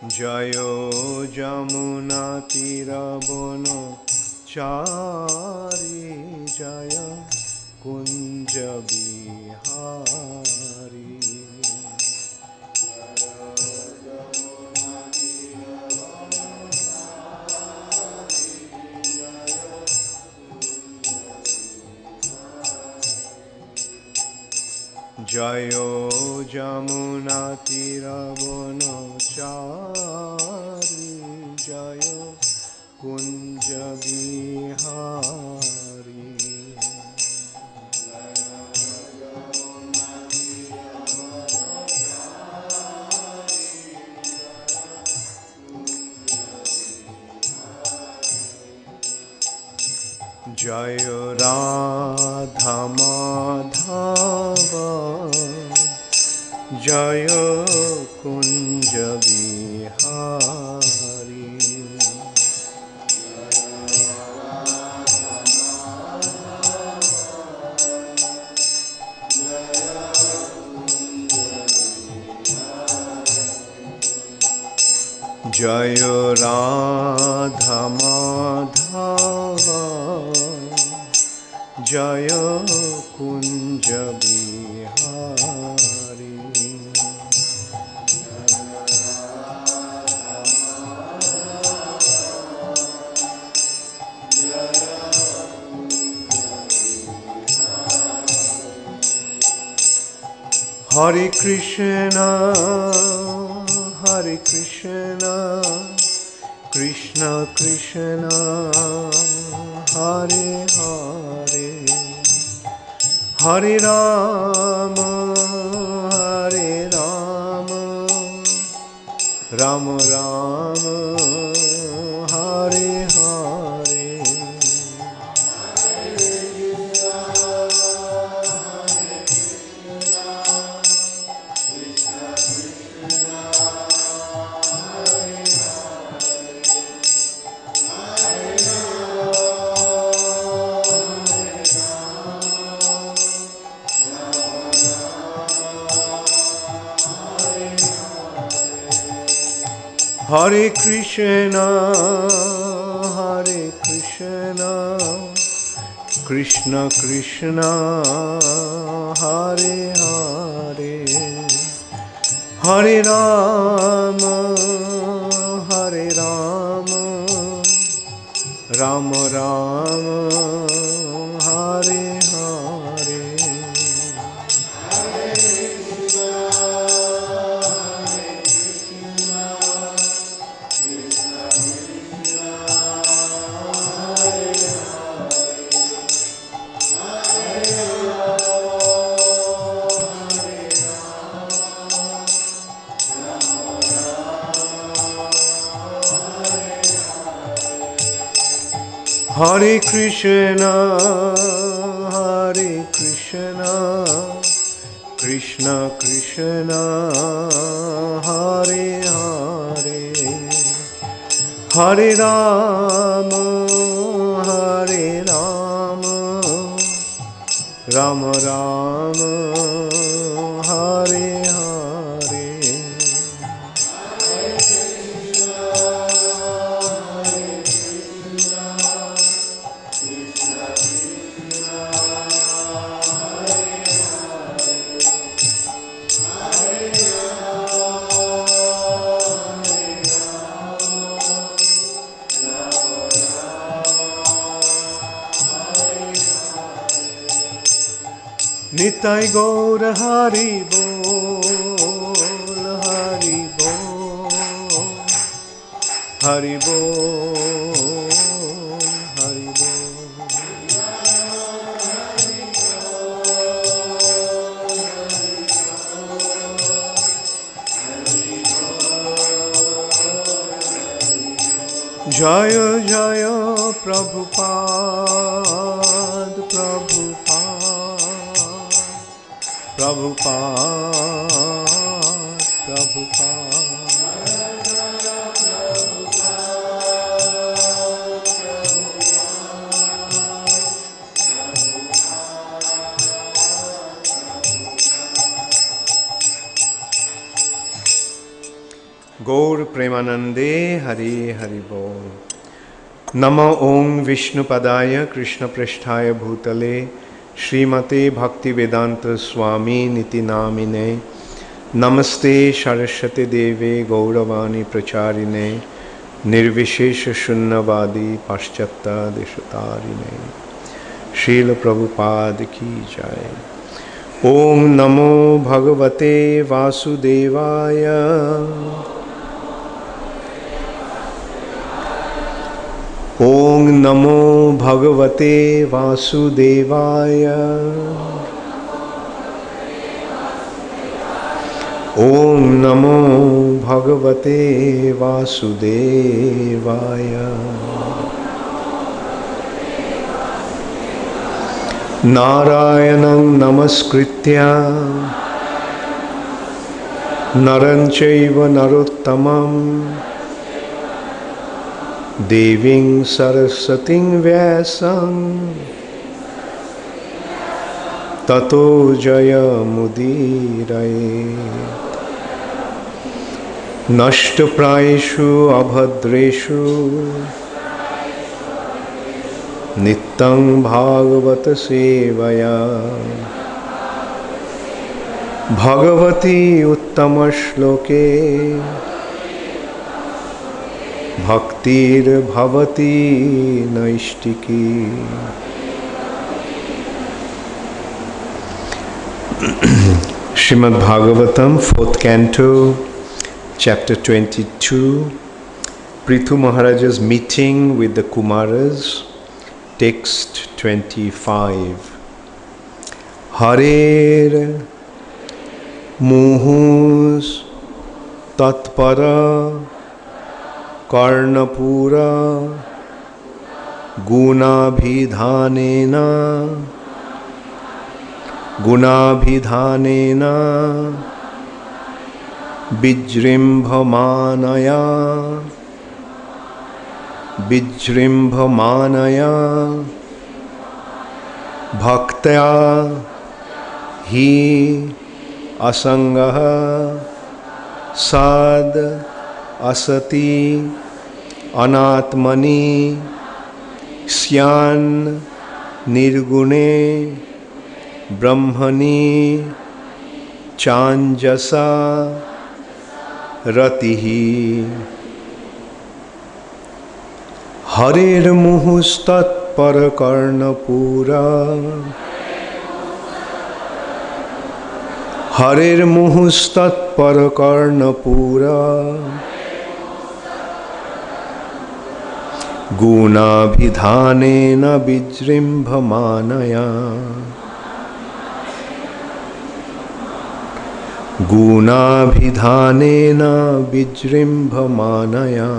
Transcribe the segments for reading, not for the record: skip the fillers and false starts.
Jayo Jamuna Tirabano Chari Jaya Kunja Bihari. Jayo Jamuna Tirabano Chari Jayo Kunja Bihari. Jayo Radha Madhava Jayo Kunja Bihari. Jayo Radha Madhava Jayo Kunja Bihari. Hare Krishna, Hare Krishna, Krishna Krishna, Hare Hare, Hare Rama, Hare Rama, Rama Rama, Hare Hare. Hare Krishna, Hare Krishna, Krishna Krishna, Hare Hare, Hare Rama, Hare Rama, Rama Rama, Hare Hare. Hare Krishna, Hare Krishna, Krishna Krishna, Hare Hare, Hare Rama, Hare Rama, Rama Rama, Hare Hare. Nitai Gaur Hari Bol, Hari Bol, Hari Bol, Hari Bol. Jaya Jaya Prabhupada, Prabhupada, Prabhupada, Prabhupada. Gaur Premanande Hari Hari Bol. Namo Om Vishnupadaya Krishna Prasthaya Bhutale Srimate Bhakti Vedanta Swami Niti Namine Namaste Saraswati Deve Gauravani Pracharine Nirvishesha Shunnavadi Paschata Deshatarine Srila Prabhupada Ki Jai. Om Namo Bhagavate Vasudevaya. Om Namo Bhagavate Vasudevaya. Om Namo Bhagavate Vasudevaya. Narayanam Namaskritya Naranchaiva Narottamam Deving Sarasating Vyasam Tato Jaya Mudiraye Nashtapraishu Abhadreshu Nittang Bhagavata Sevaya Bhagavati Uttama Shloke Bhaktir Bhavati Naishtiki. Srimad Bhagavatam, 4th Canto, Chapter 22, Prithu Maharaja's meeting with the Kumaras, Text 25. Harer Muhus Tatpara Karnapura Gunabhidhanena Bijrimbhamanaya Bhaktya Hi Asangaha Sad Asati Anatmani Syan Nirgune Brahmani Chanjasa Ratihi. Harir Muhustat Parakarnapura Harir Muhustat Parakarnapura Gunabhidhanena Bijrimbhamanaya Gunabhidhanena Bijrimbhamanaya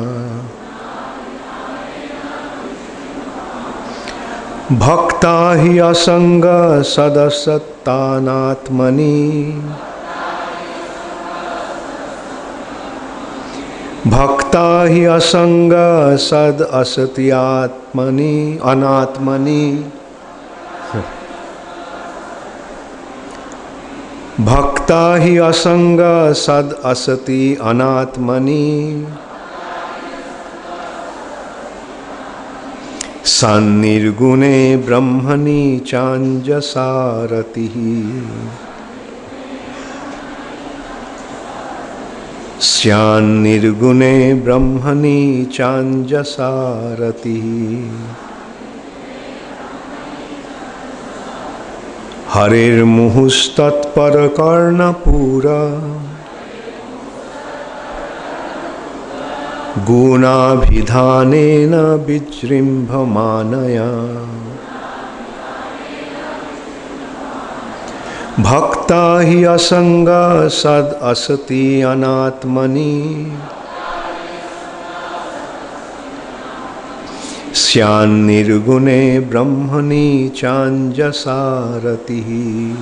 Bhakta hi asanga sadasattanatmani Bhakta hi asanga sad asatyatmani anatmani Bhakta hi asanga sad asati anatmani Sannirgune Brahmani Chanjasaratihi Sannirgune Brahmani Chanjasaratihi Harir Muhustat Parakarnapura Gunabhidhanena Bijrimbhamanaya Bhakta hi asanga sad asati anatmani Syan nirgune brahmani chanjasaratihi.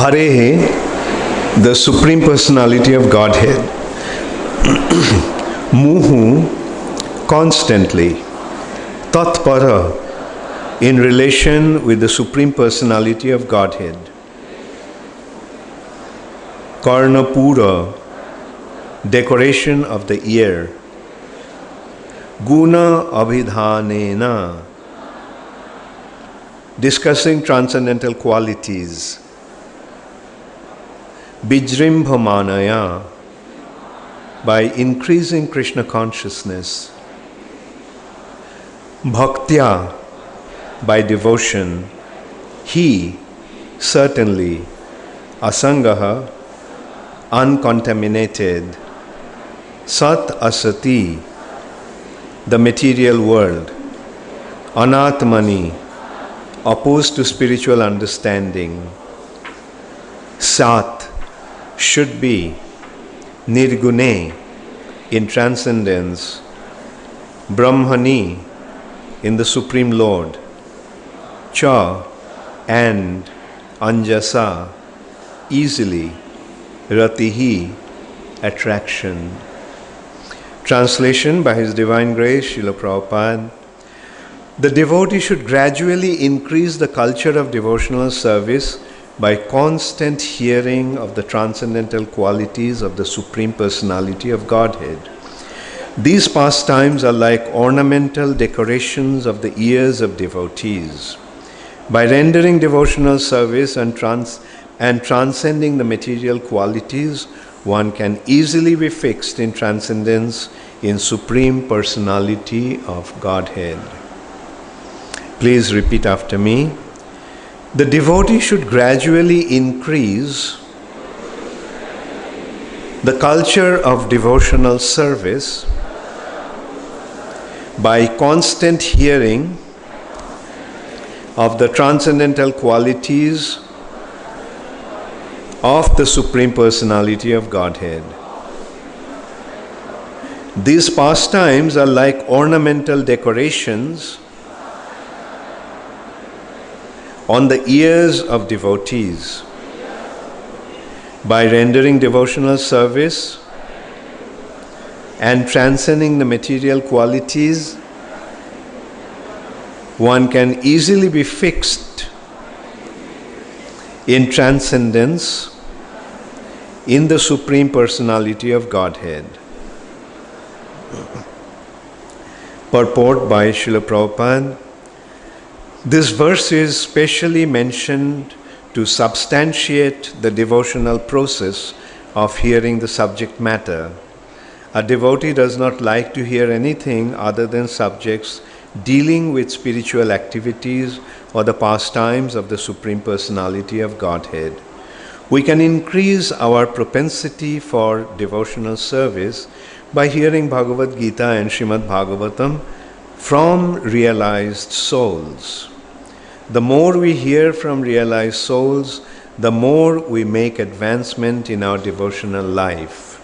Hare, the Supreme Personality of Godhead. Muhu, constantly. Tatpara, in relation with the Supreme Personality of Godhead. Karnapura, decoration of the ear. Guna abhidhanena, discussing transcendental qualities. Bijrimbhamanaya, by increasing Krishna consciousness. Bhaktya, by devotion. He, certainly. Asangaha, uncontaminated. Sat asati, the material world. Anatmani, opposed to spiritual understanding. Sat, should be. Nirgune, in transcendence. Brahmani, in the Supreme Lord. Cha, and. Anjasa, easily. Ratihi, attraction. Translation by His Divine Grace, Srila Prabhupada. The devotee should gradually increase the culture of devotional service by constant hearing of the transcendental qualities of the Supreme Personality of Godhead. These pastimes are like ornamental decorations of the ears of devotees. By rendering devotional service and transcending the material qualities, one can easily be fixed in transcendence in Supreme Personality of Godhead. Please repeat after me. The devotee should gradually increase the culture of devotional service by constant hearing of the transcendental qualities of the Supreme Personality of Godhead. These pastimes are like ornamental decorations on the ears of devotees. By rendering devotional service and transcending the material qualities, one can easily be fixed in transcendence in the Supreme Personality of Godhead. Purport by Srila Prabhupada. This verse is specially mentioned to substantiate the devotional process of hearing the subject matter. A devotee does not like to hear anything other than subjects dealing with spiritual activities or the pastimes of the Supreme Personality of Godhead. We can increase our propensity for devotional service by hearing Bhagavad Gita and Srimad Bhagavatam from realized souls. The more we hear from realized souls, the more we make advancement in our devotional life.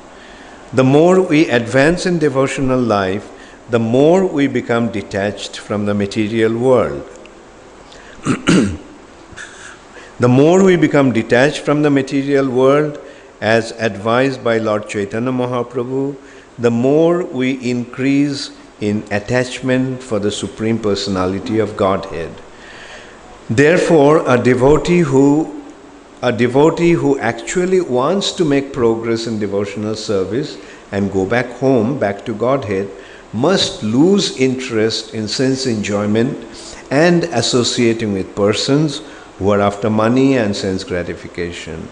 The more we advance in devotional life, the more we become detached from the material world. The more we become detached from the material world, as advised by Lord Chaitanya Mahaprabhu, the more we increase in attachment for the Supreme Personality of Godhead. Therefore, a devotee who actually wants to make progress in devotional service and go back home, back to Godhead, must lose interest in sense enjoyment and associating with persons who are after money and sense gratification.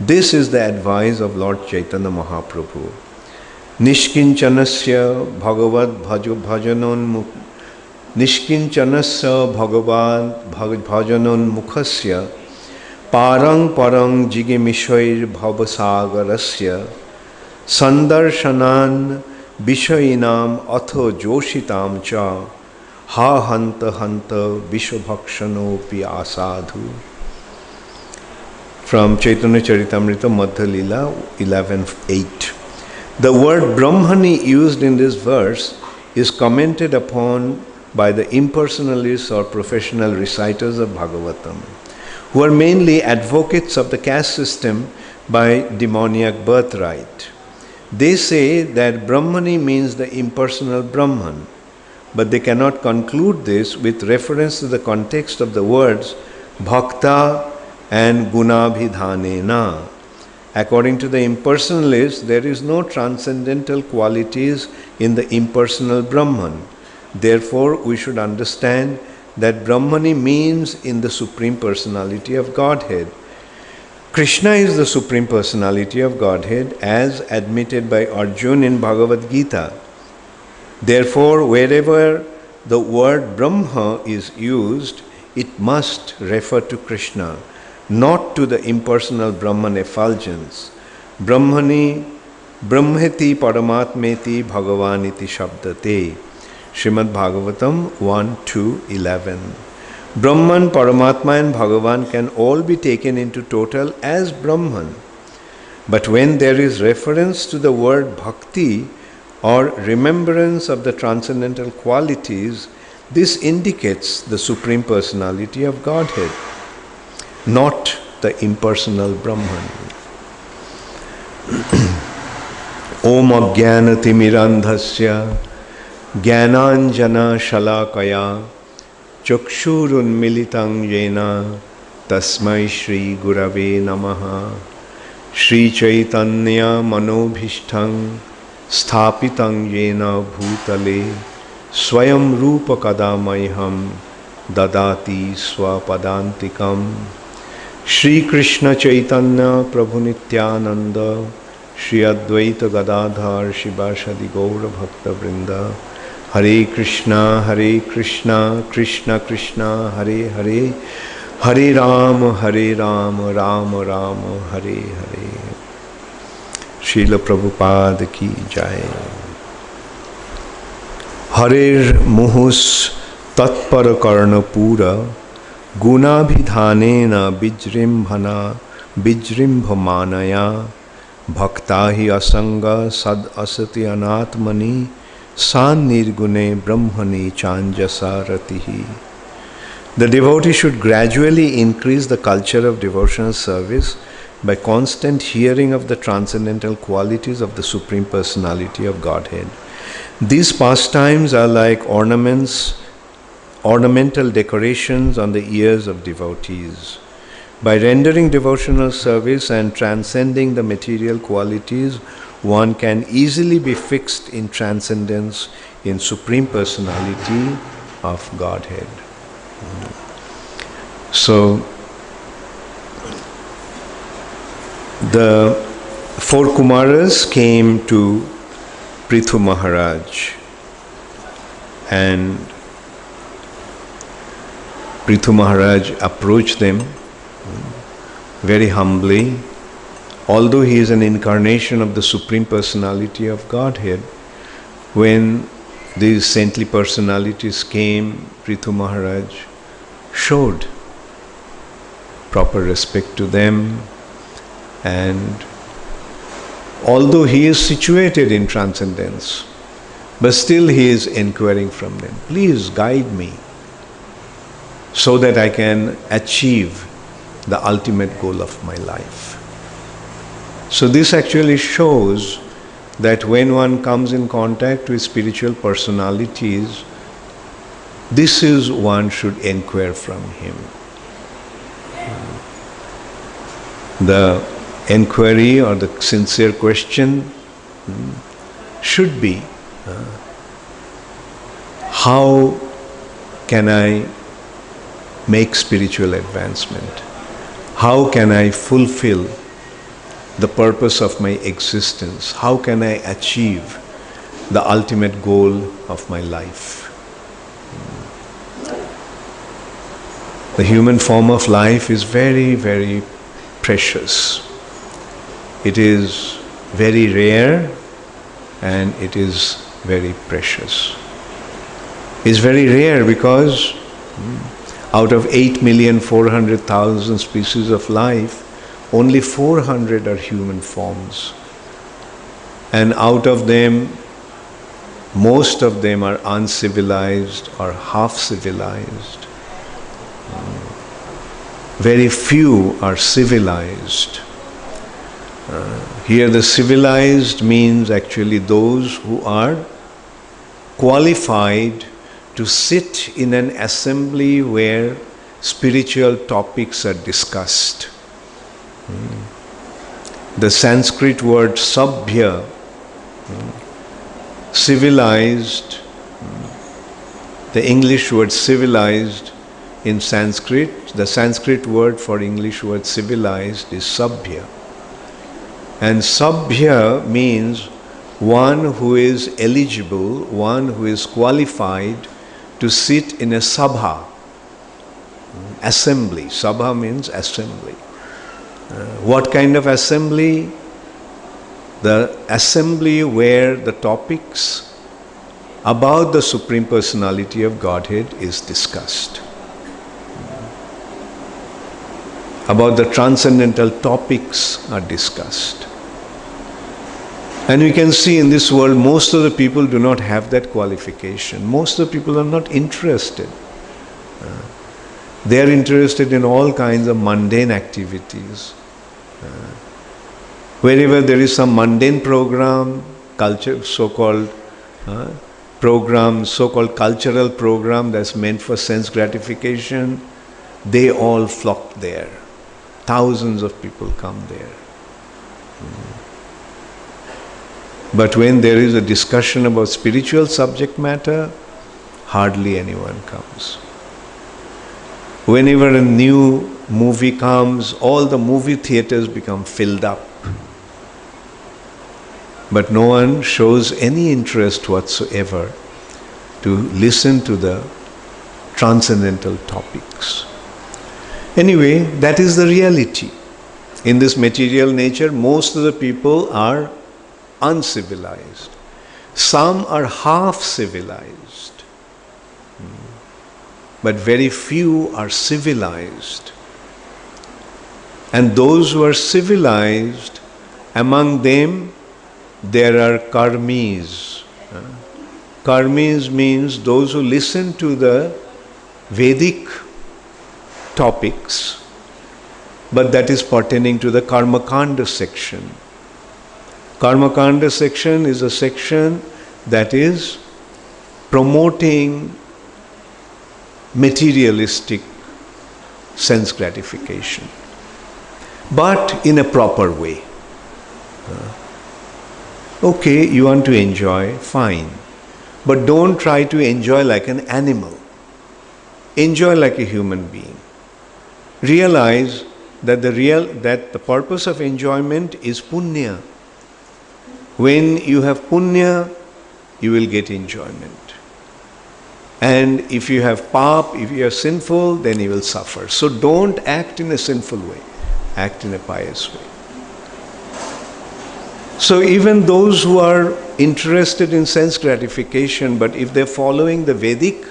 This is the advice of Lord Chaitanya Mahaprabhu. Nishkinchanasya bhagavad bhajanon Nishkinchanasya bhagavad bhajanon mukhasya parang parang jigimishoir bhavasagarasya sandarshanan Vishayinam atho joshitam cha ha hanta hanta vishwabhakshanopi asadhu. From Chaitanya Charitamrita Madhya Lila 11.8. The word Brahmani used in this verse is commented upon by the impersonalists or professional reciters of Bhagavatam, who are mainly advocates of the caste system by demoniac birthright. They say that Brahmani means the impersonal Brahman, but they cannot conclude this with reference to the context of the words bhakta and gunabhidhanena. According to the impersonalists, there is no transcendental qualities in the impersonal Brahman. Therefore, we should understand that Brahmani means in the Supreme Personality of Godhead. Krishna is the Supreme Personality of Godhead as admitted by Arjuna in Bhagavad Gita. Therefore, wherever the word Brahma is used, it must refer to Krishna, not to the impersonal Brahman effulgence. Brahmani, Brahmeti Paramatmeti Bhagavaniti Shabdate. Srimad Bhagavatam 1-11. Brahman, Paramatma and Bhagavan can all be taken into total as Brahman. But when there is reference to the word bhakti or remembrance of the transcendental qualities, this indicates the Supreme Personality of Godhead, not the impersonal Brahman. Om Ajnanatimirandhasya Jnananjana Shalakaya Chakshurunmilitang Yena Tasmai Shri Gurave Namaha Shri Chaitanya Manobhishthang Sthapitang Yena Bhutale Swayam Rupa Kadamayham Dadati Swapadantikam Shri Krishna Chaitanya Prabhu Nityananda Shri Advaita Gadadhar Shivashadi Gaura Bhakta Vrinda Hare Krishna, Krishna Krishna, Hare Hare, Hare Rama, Rama Rama, Hare Hare. Srila Prabhupada ki jai. Harer Muhus Tatpara Karna Pura Gunabhidhanena Bijrimbhamanaya Bhaktahi Asanga Sad Asati Anatmani San Nirgune Brahmani Chanjasaratihi. The devotee should gradually increase the culture of devotional service by constant hearing of the transcendental qualities of the Supreme Personality of Godhead. These pastimes are like ornamental decorations on the ears of devotees. By rendering devotional service and transcending the material qualities, one can easily be fixed in transcendence in Supreme Personality of Godhead. So, the four Kumaras came to Prithu Maharaj, and Prithu Maharaj approached them very humbly. Although he is an incarnation of the Supreme Personality of Godhead, when these saintly personalities came, Prithu Maharaj showed proper respect to them, and although he is situated in transcendence, But still he is inquiring from them, please guide me so that I can achieve the ultimate goal of my life. So this actually shows that when one comes in contact with spiritual personalities, this is one should inquire from him. The inquiry or the sincere question should be, how can I make spiritual advancement? How can I fulfill the purpose of my existence? How can I achieve the ultimate goal of my life? The human form of life is very, very precious. It is very rare and it is very precious. It's very rare because out of 8,400,000 species of life, only 400 are human forms. And out of them, most of them are uncivilized or half civilized. Very few are civilized. Here the civilized means actually those who are qualified to sit in an assembly where spiritual topics are discussed. The Sanskrit word sabhya, civilized, the English word civilized in Sanskrit, the Sanskrit word for English word civilized is sabhya. And sabhya means one who is eligible, one who is qualified to sit in a sabha, assembly. Sabha means assembly. What kind of assembly? The assembly where the topics about the Supreme Personality of Godhead is discussed. About the transcendental topics are discussed. And we can see in this world, most of the people do not have that qualification. Most of the people are not interested. They are interested in all kinds of mundane activities. Wherever there is some mundane program, culture, so-called program, so-called cultural program that's meant for sense gratification, they all flock there. Thousands of people come there. But when there is a discussion about spiritual subject matter, hardly anyone comes. Whenever a new movie comes, all the movie theaters become filled up. But no one shows any interest whatsoever to listen to the transcendental topics. Anyway, that is the reality. In this material nature, most of the people are uncivilized. Some are half civilized. But very few are civilized. And those who are civilized, among them there are karmis. Karmis means those who listen to the Vedic topics, but that is pertaining to the Karmakanda section. Karmakanda section is a section that is promoting materialistic sense gratification, but in a proper way. Okay, you want to enjoy, fine, but don't try to enjoy like an animal. Enjoy like a human being. Realize that the purpose of enjoyment is punya. When you have punya, you will get enjoyment. And if you have pap, if you are sinful, then you will suffer. So don't act in a sinful way. Act in a pious way. So even those who are interested in sense gratification, but if they're following the Vedic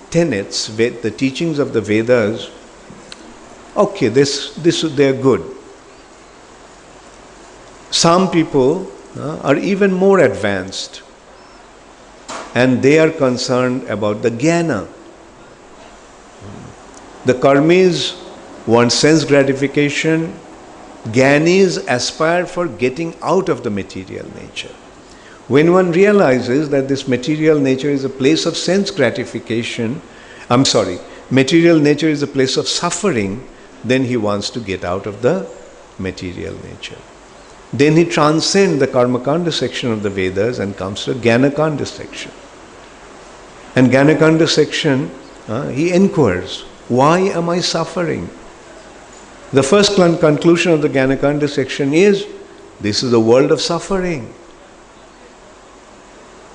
tenets, the teachings of the Vedas, okay, they're good. Some people are even more advanced. and they are concerned about the jnana. The karmis want sense gratification. Jnanis aspire for getting out of the material nature. When one realizes that this material nature is a place of sense gratification, material nature is a place of suffering, then he wants to get out of the material nature. Then he transcends the Karmakanda section of the Vedas and comes to Jnanakanda section. And Jnanakanda section, he inquires, why am I suffering? The first conclusion of the Jnanakanda section is, this is a world of suffering.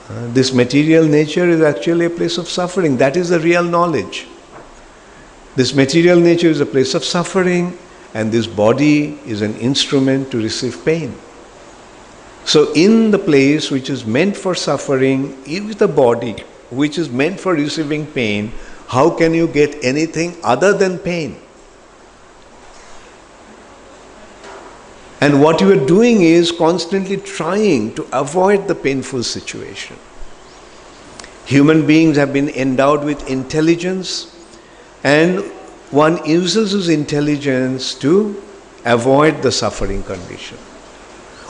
This material nature is actually a place of suffering. That is the real knowledge. This material nature is a place of suffering, and this body is an instrument to receive pain. So in the place which is meant for suffering, with the body which is meant for receiving pain, how can you get anything other than pain? And what you are doing is constantly trying to avoid the painful situation. Human beings have been endowed with intelligence, and one uses his intelligence to avoid the suffering condition.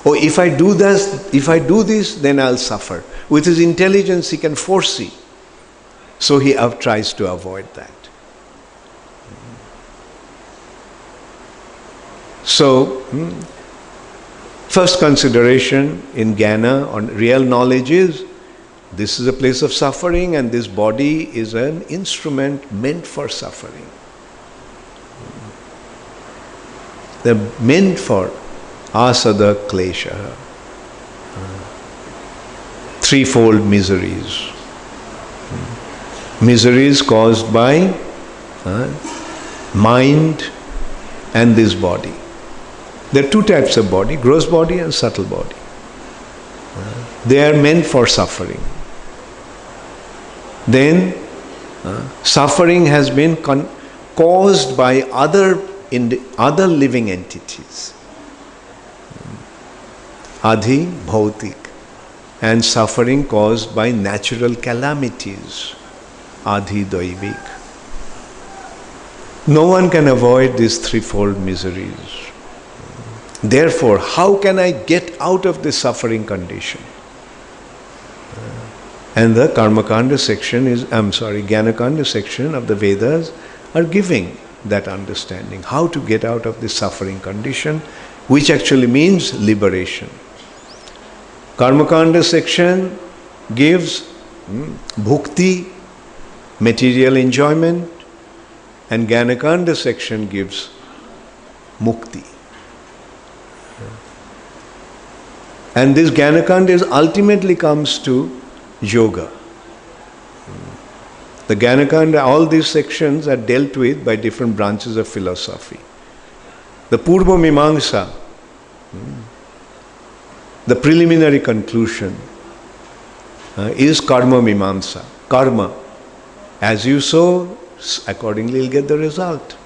Oh, if I do this, then I'll suffer. With his intelligence, he can foresee. So he tries to avoid that. So, first consideration in jnana on real knowledge is, this is a place of suffering and this body is an instrument meant for suffering. They're meant for asada klesha, threefold miseries. Miseries caused by mind and this body. There are two types of body, gross body and subtle body. They are meant for suffering. Then suffering has been caused by other living entities. Adhi, bhautik, and suffering caused by natural calamities. Adhi, daivik. No one can avoid these threefold miseries. Therefore, how can I get out of this suffering condition? And the Karmakanda section Jnanakanda section of the Vedas are giving that understanding, how to get out of this suffering condition, which actually means liberation. Karmakanda section gives bhukti, material enjoyment, and Jnanakanda section gives mukti. And this Jnanakanda ultimately comes to yoga. The Jnanakanda, all these sections are dealt with by different branches of philosophy. The Purva Mimamsa, the preliminary conclusion, is Karma Mimamsa. Karma. As you sow, accordingly you'll get the result.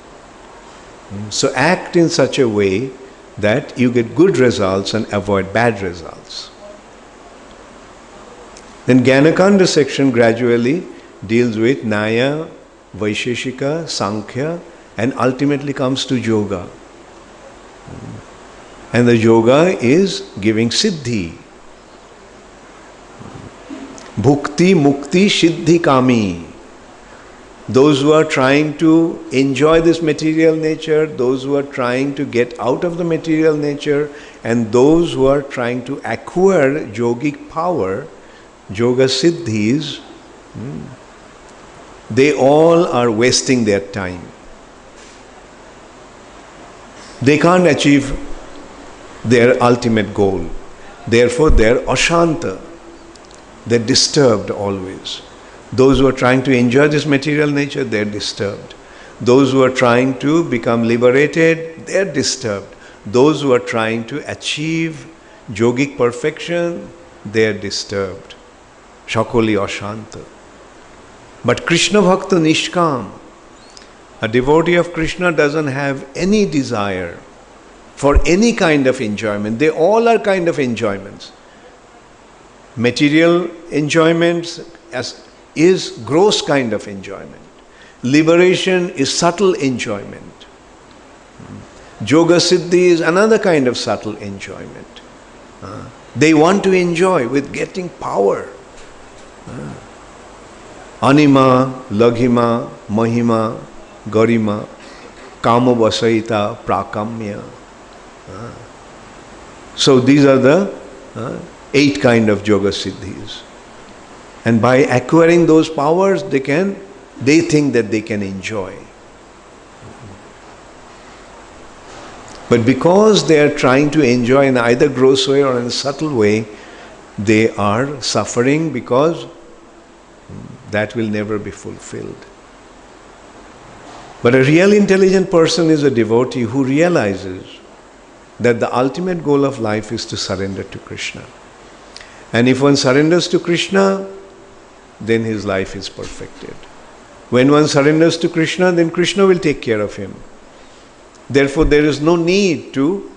So act in such a way that you get good results and avoid bad results. Then Jnanakanda section gradually deals with Nyaya, Vaisheshika, Sankhya, and ultimately comes to Yoga. And the Yoga is giving Siddhi. Bhukti, Mukti, Siddhi, Kami. Those who are trying to enjoy this material nature, those who are trying to get out of the material nature, and those who are trying to acquire yogic power, yoga siddhis, they all are wasting their time. They can't achieve their ultimate goal. Therefore, they are ashanta. They're disturbed always. Those who are trying to enjoy this material nature, they're disturbed. Those who are trying to become liberated, they're disturbed. Those who are trying to achieve yogic perfection, they're disturbed. Shakoli ashanta. But Krishna Bhakta Nishkam, a devotee of Krishna doesn't have any desire for any kind of enjoyment. They all are kind of enjoyments. Material enjoyment is gross kind of enjoyment. Liberation is subtle enjoyment. Yoga Siddhi is another kind of subtle enjoyment. They want to enjoy with getting power. Anima, Laghima, Mahima, Garima, Kama Vasaita, Prakamya. So these are the 8 kind of Yoga Siddhis. And by acquiring those powers, they think that they can enjoy. But because they are trying to enjoy in either gross way or in a subtle way, they are suffering because that will never be fulfilled. But a real intelligent person is a devotee who realizes that the ultimate goal of life is to surrender to Krishna. And if one surrenders to Krishna, then his life is perfected. When one surrenders to Krishna, then Krishna will take care of him. Therefore, there is no need to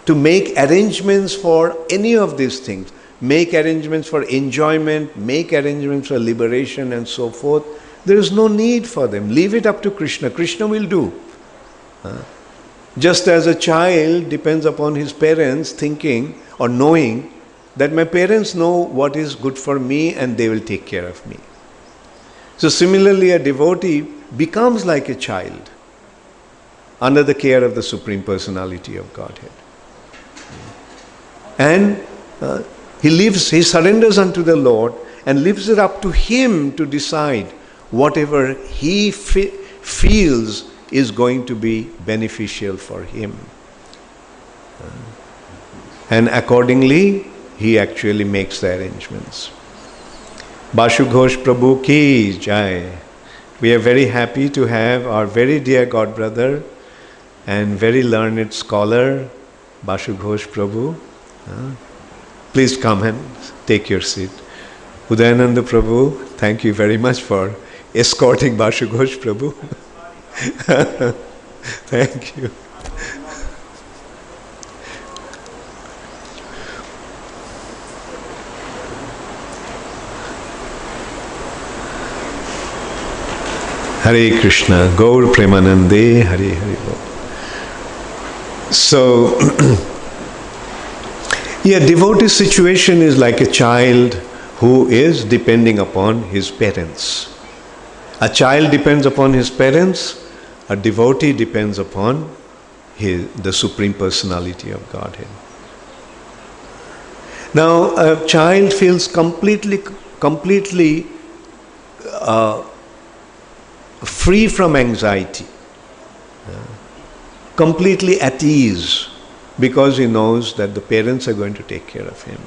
make arrangements for any of these things. Make arrangements for enjoyment, make arrangements for liberation and so forth. There is no need for them. Leave it up to Krishna. Krishna will do. Just as a child depends upon his parents thinking or knowing that my parents know what is good for me and they will take care of me. So similarly, a devotee becomes like a child under the care of the Supreme Personality of Godhead. And he surrenders unto the Lord and leaves it up to him to decide whatever he feels is going to be beneficial for him. And accordingly, he actually makes the arrangements. Bashu Ghosh Prabhu ki jai. We are very happy to have our very dear God brother and very learned scholar, Bashu Ghosh Prabhu. Please come and take your seat. Udayananda Prabhu, thank you very much for escorting Bashu Ghosh Prabhu. Thank you. Hare Krishna, Gaur Premanande, Hare Hare Bol. So, devotee's situation is like a child who is depending upon his parents. A child depends upon his parents, a devotee depends upon the Supreme Personality of Godhead. Now, a child feels completely free from anxiety, completely at ease, because he knows that the parents are going to take care of him.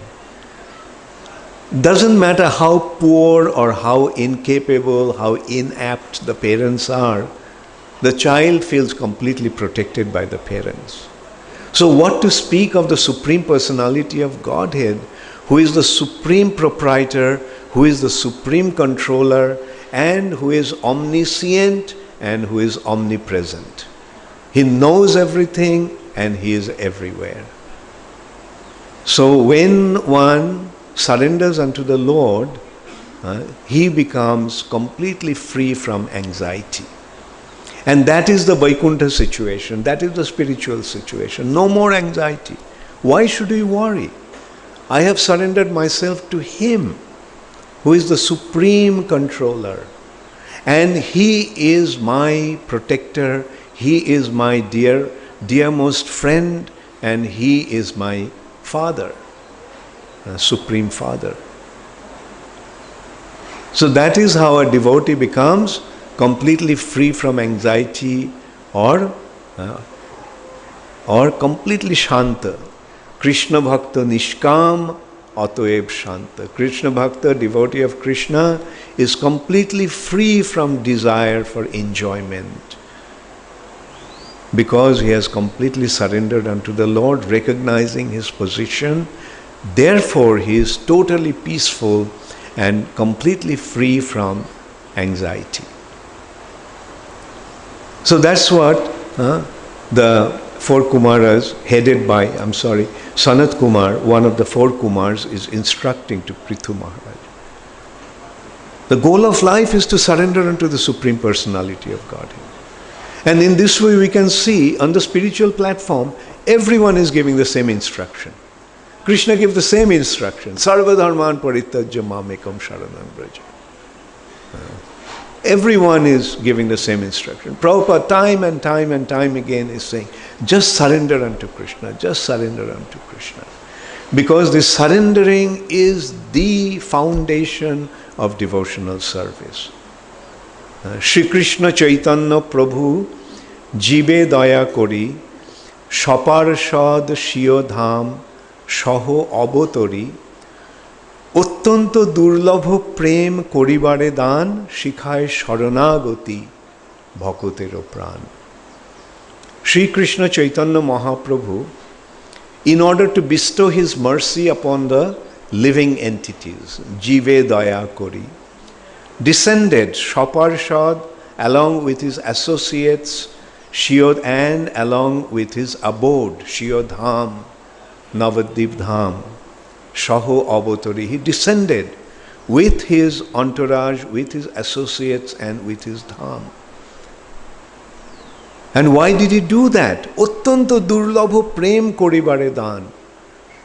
Doesn't matter how poor or how incapable, how inapt the parents are, the child feels completely protected by the parents. So what to speak of the Supreme Personality of Godhead, who is the supreme proprietor, who is the supreme controller, and who is omniscient and who is omnipresent. He knows everything and he is everywhere. So when one surrenders unto the Lord, he becomes completely free from anxiety. And that is the Vaikuntha situation, that is the spiritual situation. No more anxiety. Why should we worry? I have surrendered myself to Him, who is the supreme controller. And He is my protector, He is my dearmost friend, and He is my Father, Supreme Father. So that is how a devotee becomes completely free from anxiety or completely shanta. Krishna Bhakta Nishkam Atoeb Shanta. Krishna Bhakta, devotee of Krishna, is completely free from desire for enjoyment, because he has completely surrendered unto the Lord, recognizing his position. Therefore, he is totally peaceful and completely free from anxiety. So that's what the four Kumaras headed by, Sanat Kumar, one of the four Kumars, is instructing to Prithu Maharaj. The goal of life is to surrender unto the Supreme Personality of Godhead. And in this way we can see on the spiritual platform, everyone is giving the same instruction. Krishna gave the same instruction. Sarva dharman parityajya mamekam sharanam braja. Everyone is giving the same instruction. Prabhupada time and time again is saying, just surrender unto Krishna, just surrender unto Krishna. Because this surrendering is the foundation of devotional service. Shri Krishna Chaitanya Prabhu Jibe Daya Kori Shaparshad Shiyo Dham Shaho Abotori অত্যন্ত দুর্লভ প্রেম করিবারে দান শিখায় শরণাগতি ভকতেরও প্রাণ. Sri Krishna Chaitanya Mahaprabhu, in order to bestow his mercy upon the living entities, Jive Daya Kori, descended Shaparshad along with his associates Shiod and along with his abode Shiyodham, Navadip Dham, Shaho Avatori. He descended with his entourage, with his associates and with his dham. And why did he do that? Ottanto durlabho prem koribare dan.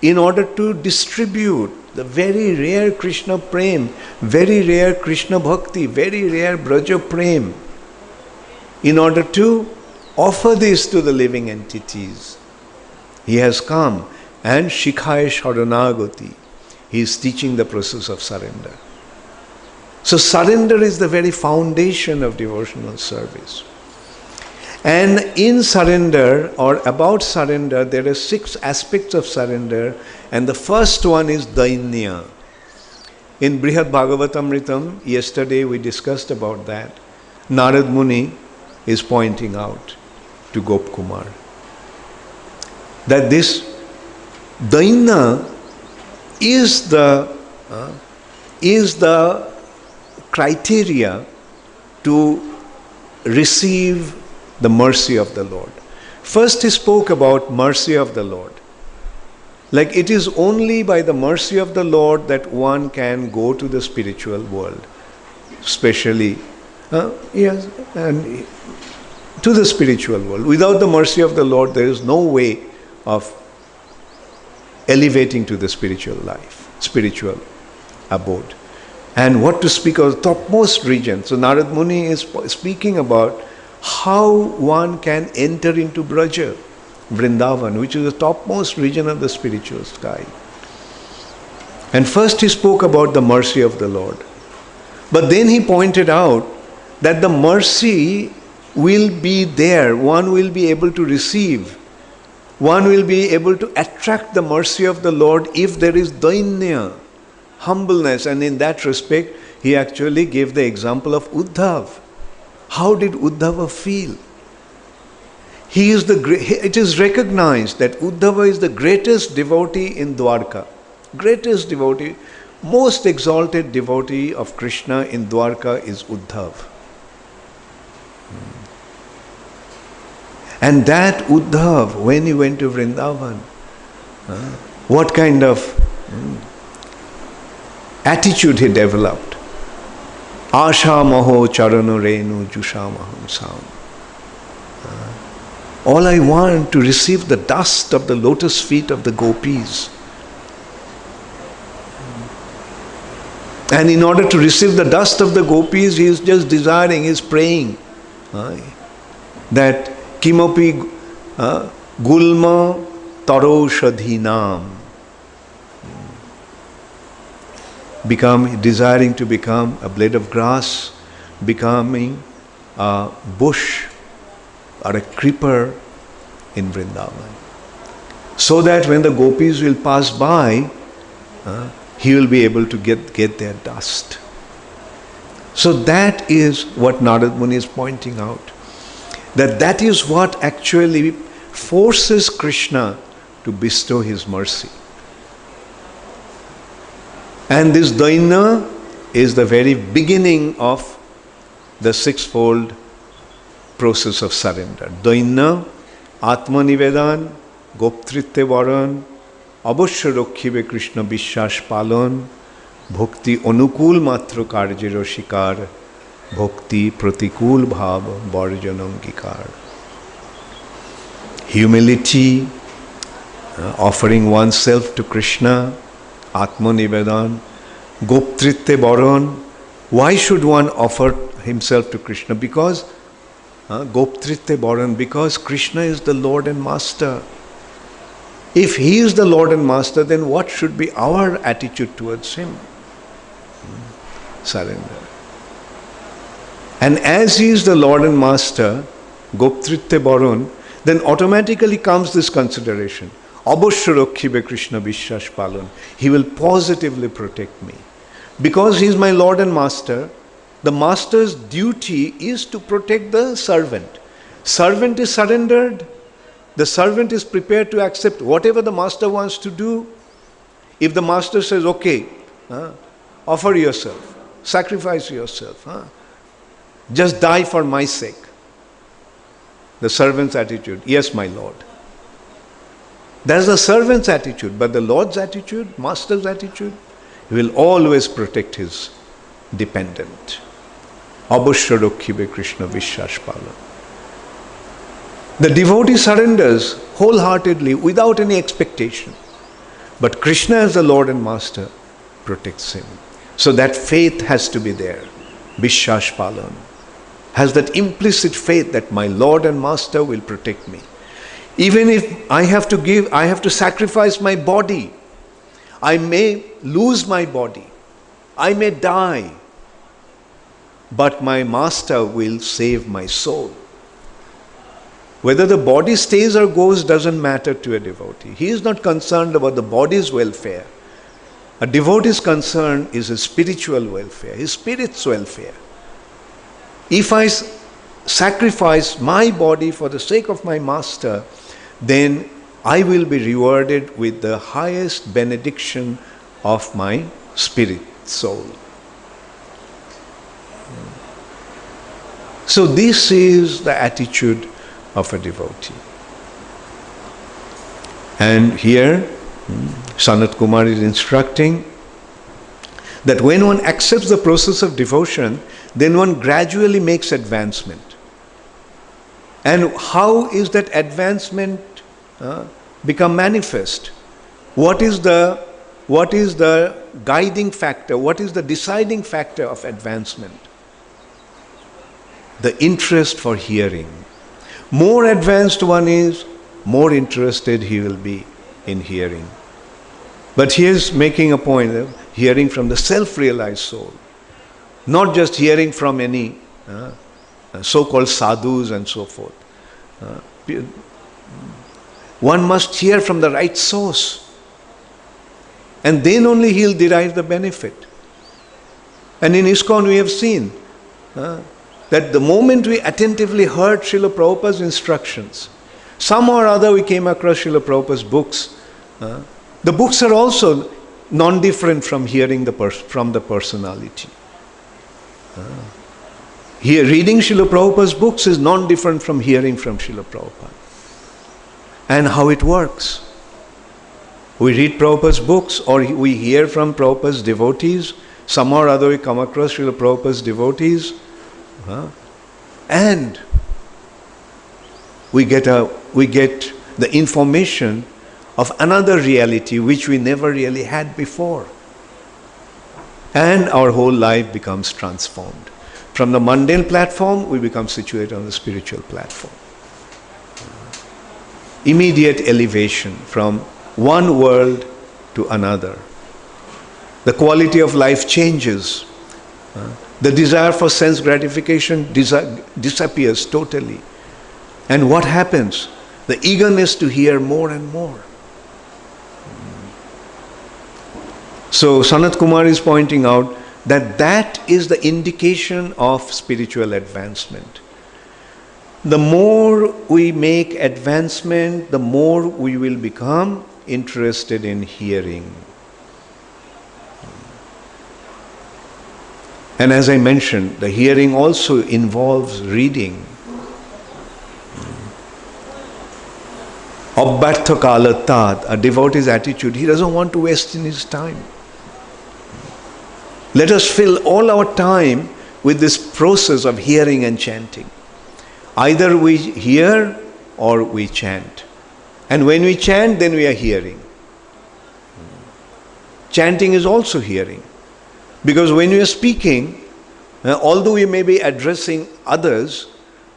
In order to distribute the very rare Krishna prem, very rare Krishna bhakti, very rare Braja prem, in order to offer this to the living entities. He has come. And Shikhaya Sharanagati, he is teaching the process of surrender. So surrender is the very foundation of devotional service. And in surrender or about surrender, there are 6 aspects of surrender, and the first one is Dainya. In Brihad Bhagavatamritam, yesterday we discussed about that. Narad Muni is pointing out to Gop Kumar that this Daina is the criteria to receive the mercy of the Lord. First he spoke about mercy of the Lord. Like it is only by the mercy of the Lord that one can go to the spiritual world. Especially, and to the spiritual world. Without the mercy of the Lord, there is no way of elevating to the spiritual life, spiritual abode. And what to speak of the topmost region. So Narad Muni is speaking about how one can enter into Braja, Vrindavan, which is the topmost region of the spiritual sky. And first he spoke about the mercy of the Lord. But then he pointed out that the mercy will be there, one will be able to receive. One will be able to attract the mercy of the Lord if there is dainya, humbleness. And in that respect, he actually gave the example of Uddhav. How did Uddhava feel? It is recognized that Uddhava is the greatest devotee in Dwarka. Greatest devotee, most exalted devotee of Krishna in Dwarka is Uddhav. And that Uddhav, when he went to Vrindavan, what kind of attitude he developed? Asha maho charano renu jushamaham sam. All I want to receive the dust of the lotus feet of the gopis. And in order to receive the dust of the gopis, he is just desiring, he is praying that Kimapi Gulma Taroshadhinam, desiring to become a blade of grass, becoming a bush or a creeper in Vrindavan. So that when the gopis will pass by, he will be able to get their dust. So that is what Narad Muni is pointing out. That is what actually forces Krishna to bestow his mercy. And this Daina is the very beginning of the 6-fold process of surrender. Daina, আত্মনিবেদন, গোপতৃত্বে বরণ, অবশ্য রক্ষিবে কৃষ্ণ বিশ্বাস পালন, ভক্তি অনুকূল মাত্র কার্যের শিকার, ভক্তি প্রতিকূল ভাব বর্জন অঙ্গীকার। Humility, offering oneself to Krishna, Atmanivedan, Goptritte Baran. Why should one offer himself to Krishna? Because Goptritte Baran, because Krishna is the Lord and Master. If He is the Lord and Master, then what should be our attitude towards Him? Surrender. And as He is the Lord and Master, Goptritte Baran, then automatically comes this consideration. Abhashya rakhibe Krishna Vishwas Palon. He will positively protect me. Because He is my Lord and Master, the Master's duty is to protect the servant. Servant is surrendered. The servant is prepared to accept whatever the Master wants to do. If the Master says, okay, offer yourself, sacrifice yourself, just die for my sake. The servant's attitude, yes, my Lord. That's the servant's attitude, but the Lord's attitude, Master's attitude, He will always protect His dependent. Abhashya rakhibe Krishna Vishwas Palon. The devotee surrenders wholeheartedly without any expectation. But Krishna as the Lord and Master protects him. So that faith has to be there. Vishwas Palon. Has that implicit faith that my Lord and Master will protect me. Even if I have to sacrifice my body. I may lose my body. I may die. But my Master will save my soul. Whether the body stays or goes doesn't matter to a devotee. He is not concerned about the body's welfare. A devotee's concern is his spiritual welfare, his spirit's welfare. If I sacrifice my body for the sake of my Master, then I will be rewarded with the highest benediction of my spirit soul. So this is the attitude of a devotee. And here, Sanat Kumar is instructing that when one accepts the process of devotion, then one gradually makes advancement. And how is that advancement become manifest? What is the guiding factor? What is the deciding factor of advancement? The interest for hearing. More advanced one is, more interested he will be in hearing. But he is making a point of hearing from the self-realized soul. Not just hearing from any so-called sadhus and so forth. One must hear from the right source. And then only he will derive the benefit. And in ISKCON we have seen that the moment we attentively heard Srila Prabhupada's instructions, somehow or other we came across Srila Prabhupada's books. The books are also non-different from hearing from the personality. Here, reading Srila Prabhupada's books is non-different from hearing from Srila Prabhupada. And how it works. We read Prabhupada's books or we hear from Prabhupada's devotees. Somehow or other we come across Srila Prabhupada's devotees. And we get the information of another reality which we never really had before. And our whole life becomes transformed. From the mundane platform, we become situated on the spiritual platform. Immediate elevation from one world to another. The quality of life changes. The desire for sense gratification disappears totally. And what happens? The eagerness to hear more and more. So Sanat Kumar is pointing out that is the indication of spiritual advancement. The more we make advancement, the more we will become interested in hearing. And as I mentioned, the hearing also involves reading. Abbartha kalatat, a devotee's attitude, he doesn't want to waste in his time. Let us fill all our time with this process of hearing and chanting. Either we hear or we chant. And when we chant, then we are hearing. Chanting is also hearing. Because when we are speaking, although we may be addressing others,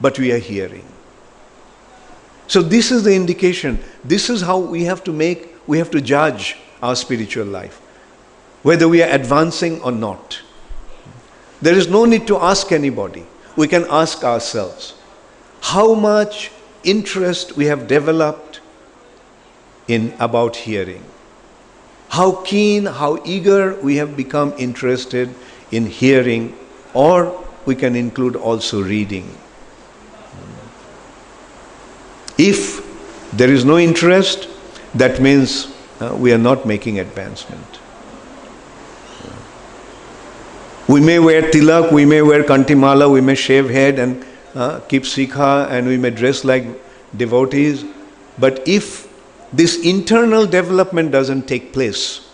but we are hearing. So this is the indication. This is how we have to judge our spiritual life, whether we are advancing or not. There is no need to ask anybody. We can ask ourselves how much interest we have developed about hearing. How keen, how eager we have become interested in hearing, or we can include also reading. If there is no interest, that means we are not making advancement. We may wear tilak, we may wear kantimala, we may shave head and keep sikha, and we may dress like devotees. But if this internal development doesn't take place,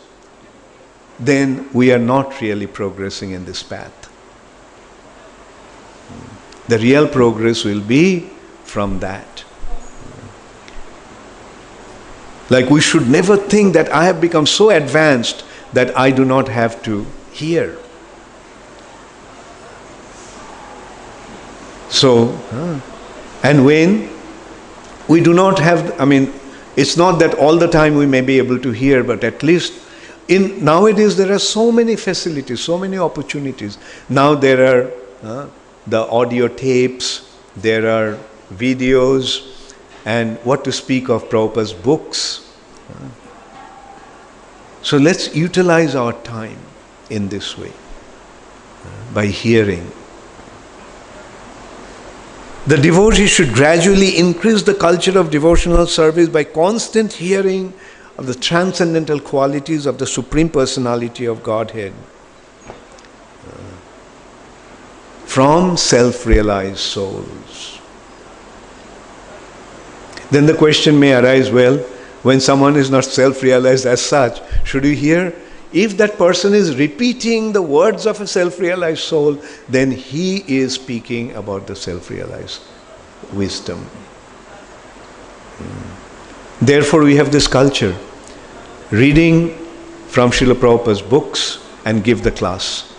then we are not really progressing in this path. The real progress will be from that. Like, we should never think that I have become so advanced that I do not have to hear. So, and when we do not have, it's not that all the time we may be able to hear, but at least nowadays there are so many facilities, so many opportunities. Now there are the audio tapes, there are videos, and what to speak of Prabhupada's books. So let's utilize our time in this way, by hearing. The devotee should gradually increase the culture of devotional service by constant hearing of the transcendental qualities of the Supreme Personality of Godhead from self-realized souls. Then the question may arise, well, when someone is not self-realized as such, should you hear? If that person is repeating the words of a self-realized soul, then he is speaking about the self-realized wisdom. Therefore, we have this culture, reading from Srila Prabhupada's books and give the class.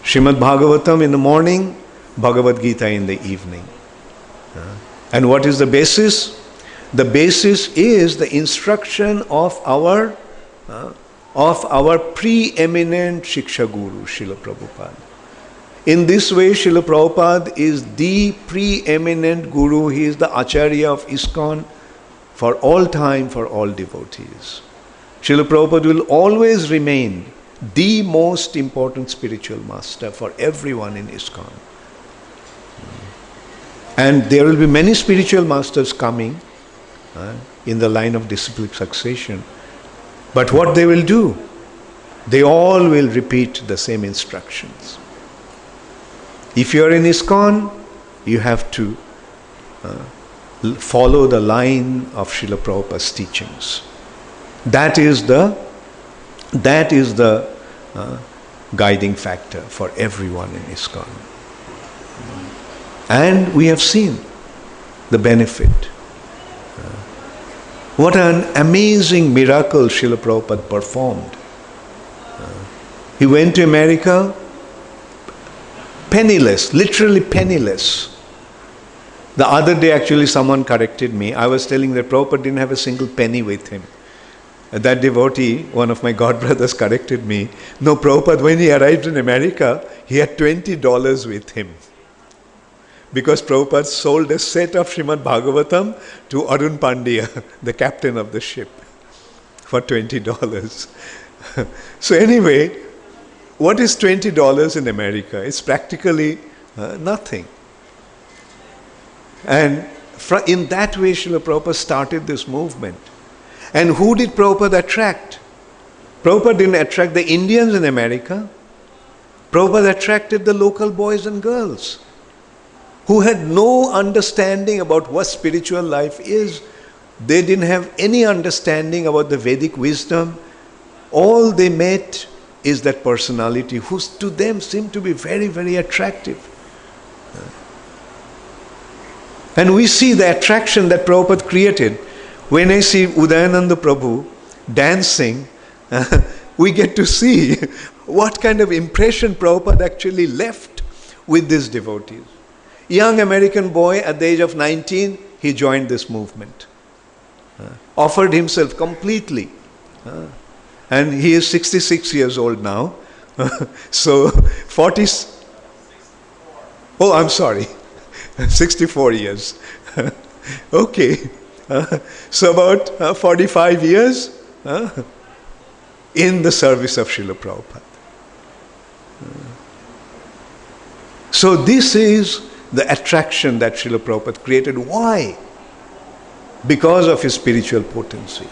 Srimad Bhagavatam in the morning, Bhagavad Gita in the evening. And what is the basis? The basis is the instruction of our preeminent Shiksha Guru, Srila Prabhupada. In this way, Srila Prabhupada is the preeminent Guru. He is the Acharya of ISKCON for all time, for all devotees. Srila Prabhupada will always remain the most important spiritual master for everyone in ISKCON. And there will be many spiritual masters coming in the line of disciplic succession. But what they will do? They all will repeat the same instructions. If you are in ISKCON, you have to follow the line of Srila Prabhupada's teachings. That is the guiding factor for everyone in ISKCON. And we have seen the benefit. What an amazing miracle Srila Prabhupada performed. He went to America penniless, literally penniless. The other day actually someone corrected me. I was telling that Prabhupada didn't have a single penny with him. That devotee, one of my godbrothers, corrected me. No, Prabhupada, when he arrived in America, he had $20 with him. Because Prabhupada sold a set of Srimad Bhagavatam to Arun Pandya, the captain of the ship, for $20. So anyway, what is $20 in America? It's practically nothing. And in that way, Srila Prabhupada started this movement. And who did Prabhupada attract? Prabhupada didn't attract the Indians in America. Prabhupada attracted the local boys and girls who had no understanding about what spiritual life is, They didn't have any understanding about the Vedic wisdom. All they met is that personality who to them seemed to be very, very attractive. And we see the attraction that Prabhupada created. When I see Udayananda Prabhu dancing, we get to see what kind of impression Prabhupada actually left with these devotees. Young American boy at the age of 19, he joined this movement. Offered himself completely. And he is 66 years old now. So 40... Oh, I'm sorry. 64 years. Okay. So about 45 years in the service of Srila Prabhupada. So this is the attraction that Srila Prabhupada created. Why? Because of his spiritual potency.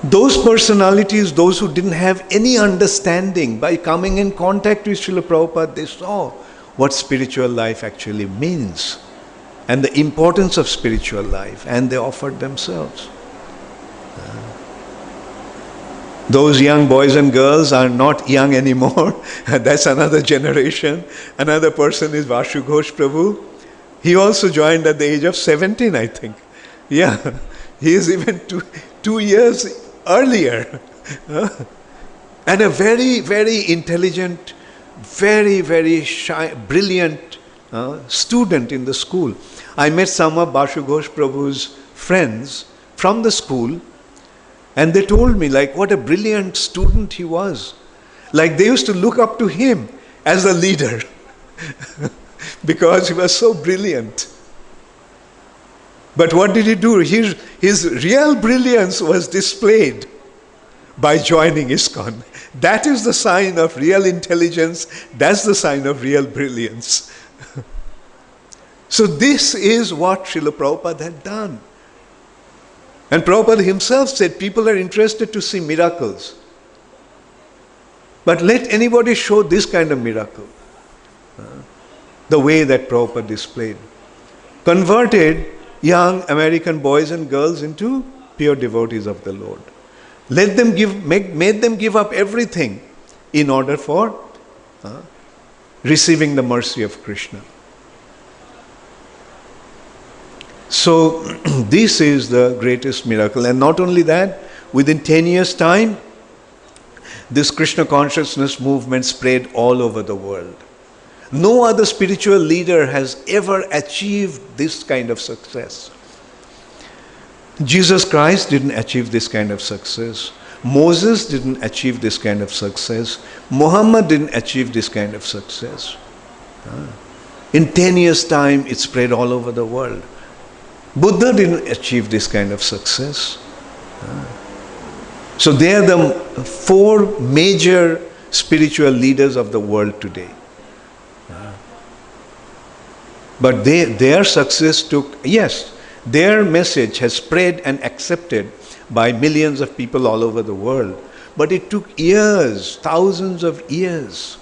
Those personalities, those who didn't have any understanding, by coming in contact with Srila Prabhupada, they saw what spiritual life actually means and the importance of spiritual life, and they offered themselves. Those young boys and girls are not young anymore. That's another generation. Another person is Vashu Ghosh Prabhu. He also joined at the age of 17, I think. Yeah, he is even two years earlier. And a very, very intelligent, very, very shy, brilliant student in the school. I met some of Vashu Ghosh Prabhu's friends from the school, and they told me like what a brilliant student he was. Like they used to look up to him as a leader because he was so brilliant. But what did he do? His real brilliance was displayed by joining ISKCON. That is the sign of real intelligence. That's the sign of real brilliance. So this is what Srila Prabhupada had done. And Prabhupada himself said people are interested to see miracles. But let anybody show this kind of miracle. The way that Prabhupada displayed. Converted young American boys and girls into pure devotees of the Lord. Let them made them give up everything in order for receiving the mercy of Krishna. So this is the greatest miracle. And not only that, within 10 years' time, this Krishna consciousness movement spread all over the world. No other spiritual leader has ever achieved this kind of success. Jesus Christ didn't achieve this kind of success. Moses didn't achieve this kind of success. Muhammad didn't achieve this kind of success. In 10 years' time, it spread all over the world. Buddha didn't achieve this kind of success. So they are the four major spiritual leaders of the world today. But their success took, yes, their message has spread and accepted by millions of people all over the world. But it took years, thousands of years.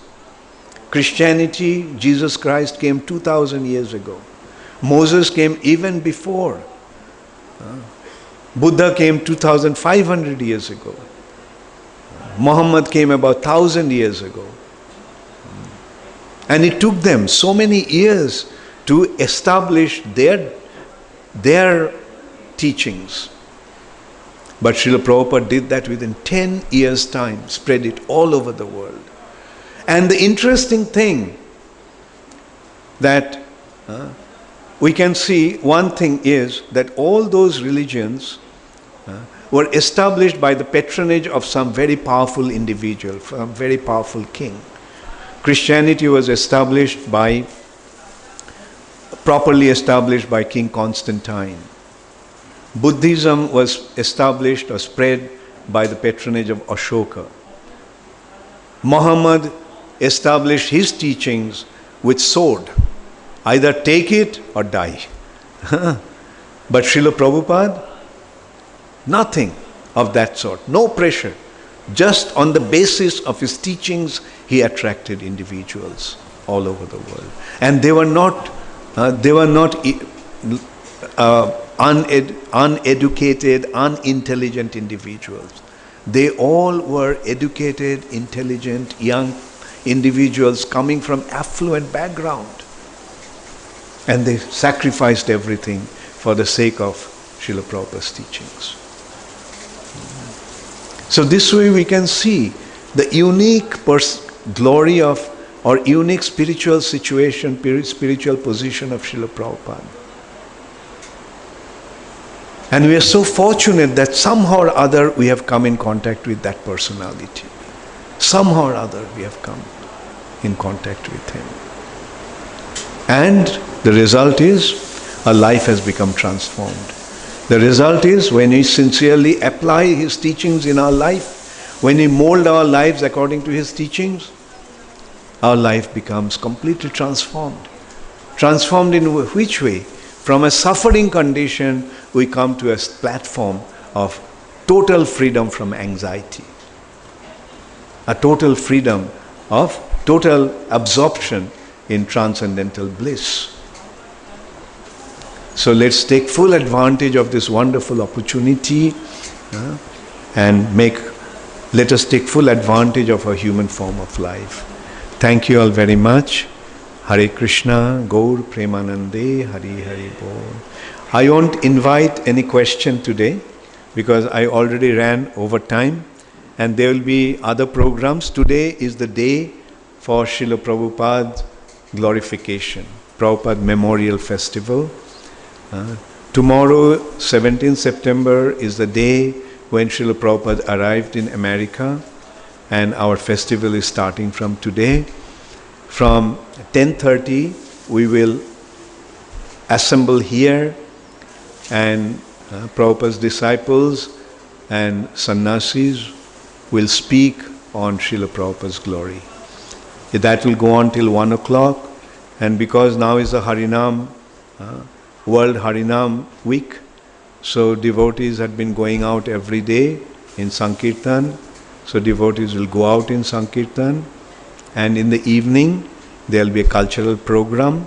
Christianity, Jesus Christ came 2,000 years ago. Moses came even before. Buddha came 2,500 years ago. Muhammad came about 1,000 years ago. And it took them so many years to establish their teachings. But Srila Prabhupada did that within 10 years' time, spread it all over the world. And the interesting thing that we can see, one thing is that all those religions were established by the patronage of some very powerful individual, some very powerful king. Christianity was properly established by King Constantine. Buddhism was established or spread by the patronage of Ashoka. Muhammad established his teachings with sword. Either take it or die. But Srila Prabhupada, nothing of that sort. No pressure. Just on the basis of his teachings, he attracted individuals all over the world. And they were not uneducated, unintelligent individuals. They all were educated, intelligent, young individuals coming from affluent background. And they sacrificed everything for the sake of Srila Prabhupada's teachings. So this way we can see the unique glory of, or unique spiritual situation, spiritual position of Srila Prabhupada. And we are so fortunate that somehow or other we have come in contact with that personality. Somehow or other we have come in contact with him. And the result is our life has become transformed. The result is when we sincerely apply his teachings in our life, when we mold our lives according to his teachings, our life becomes completely transformed. Transformed in which way? From a suffering condition, we come to a platform of total freedom from anxiety. A total freedom of total absorption in transcendental bliss. So let's take full advantage of this wonderful opportunity and let us take full advantage of our human form of life. Thank you all very much. Hare Krishna, Gaur Premanande, Hari Hari Bol. I won't invite any question today because I already ran over time and there will be other programs. Today is the day for Srila Prabhupada's glorification, Prabhupada Memorial Festival. Tomorrow, 17th September, is the day when Srila Prabhupada arrived in America, and our festival is starting from today. From 10:30, we will assemble here, and Prabhupada's disciples and sannyasis will speak on Srila Prabhupada's glory. That will go on till 1 o'clock, and because now is the Harinam, World Harinam Week, so devotees had been going out every day in Sankirtan. So devotees will go out in Sankirtan, and in the evening there will be a cultural program,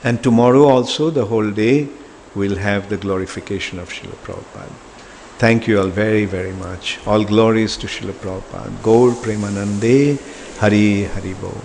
and tomorrow also the whole day we'll have the glorification of Srila Prabhupada. Thank you all very, very much. All glories to Srila Prabhupada. Gaur Premanande, Hari Hari Bol.